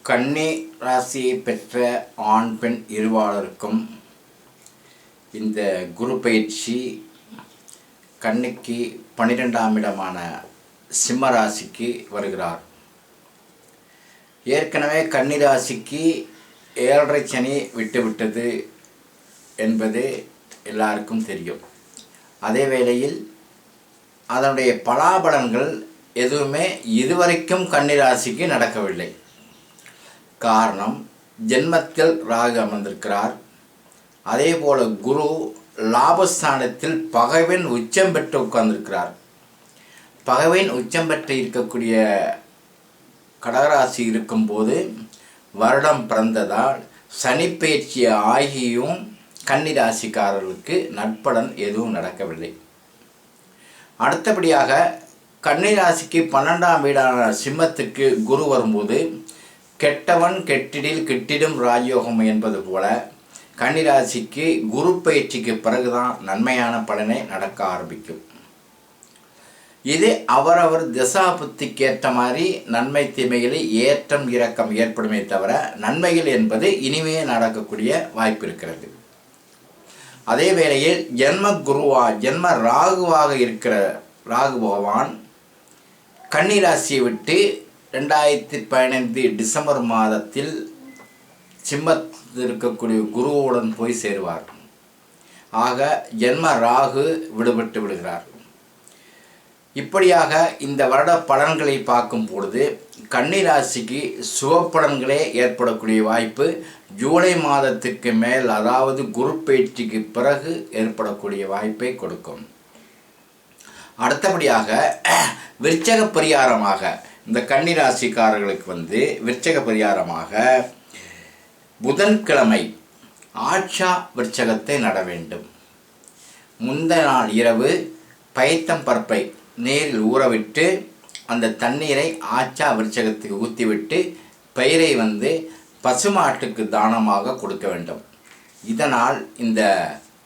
கன்னி ராசியை பெற்ற ஆண் பெண் இருபாலருக்கும் இந்த குரு பயிற்சி கன்னிக்கு 12ஆம் இடமான சிம்ம ராசிக்கு வருகிறார். ஏற்கனவே கன்னி ராசிக்கு 7.5 சனி விட்டுவிட்டது என்பது எல்லாருக்கும் தெரியும். அதே வேளையில் அதனுடைய பலாபலன்கள் எதுவுமே இதுவரைக்கும் கன்னி ராசிக்கு நடக்கவில்லை. காரணம், ஜென்மத்தில் ராகு அமர்ந்திருக்கிறார். அதே போல குரு லாபஸ்தானத்தில் பகைவன் உச்சம் பெற்று உட்கார்ந்திருக்கிறார். பகைவன் உச்சம் பெற்று இருக்கக்கூடிய கடகராசி இருக்கும்போது வருடம் பிறந்ததால் சனி பயிற்சி ஆகியும் கன்னி ராசிக்காரர்களுக்கு நற்பலன் எதுவும் நடக்கவில்லை. அடுத்தபடியாக கன்னி ராசிக்கு 12ஆம் வீடான சிம்மத்துக்கு குரு வரும்போது கெட்டவன் கெட்டிடில் கிட்டிடும் ராஜயோகம் என்பது போல கன்னி ராசிக்கு குரு பயிற்சிக்கு பிறகுதான் நன்மையான பலனை நடக்க ஆரம்பிக்கும். இது அவரவர் திசா புத்திக்கு ஏற்ற மாதிரி நன்மை தீமைகளில் ஏற்றம் இறக்கம் ஏற்படுமே தவிர நன்மைகள் என்பது இனிமே நடக்கக்கூடிய வாய்ப்பு இருக்கிறது. அதே வேளையில் ஜென்ம ராகுவாக இருக்கிற ராகு பகவான் கன்னி ராசியை விட்டு 2015 டிசம்பர் மாதத்தில் சிம்மத்தில் இருக்கக்கூடிய குருவுடன் போய் சேருவார். ஆக ஜென்ம ராகு விடுபட்டு விடுகிறார். இப்படியாக இந்த வருட பலன்களை பார்க்கும் பொழுது கன்னி ராசிக்கு சுபப்பலன்களே ஏற்படக்கூடிய வாய்ப்பு ஜூலை மாதத்துக்கு மேல், அதாவது குரு பயிற்சிக்கு பிறகு ஏற்படக்கூடிய வாய்ப்பை கொடுக்கும். அடுத்தபடியாக விருச்சக பரிகாரமாக இந்த கன்னி ராசிக்காரர்களுக்கு விருச்சக பரிகாரமாக புதன்கிழமை ஆட்சா விருச்சகத்தை நட வேண்டும். முந்தின நாள் இரவு பயத்தம் பருப்பை நீரில் ஊறவிட்டு அந்த தண்ணீரை ஆட்சா விருச்சகத்துக்கு ஊற்றிவிட்டு பயிரை பசுமாட்டுக்கு தானமாக கொடுக்க வேண்டும். இதனால் இந்த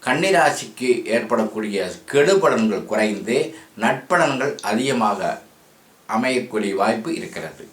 கன்னி ராசிக்கு ஏற்படக்கூடிய கெடுபலன்கள் குறைந்து நட்பலன்கள் அதிகமாக அமையக்கூடிய வாய்ப்பு இருக்கிறது.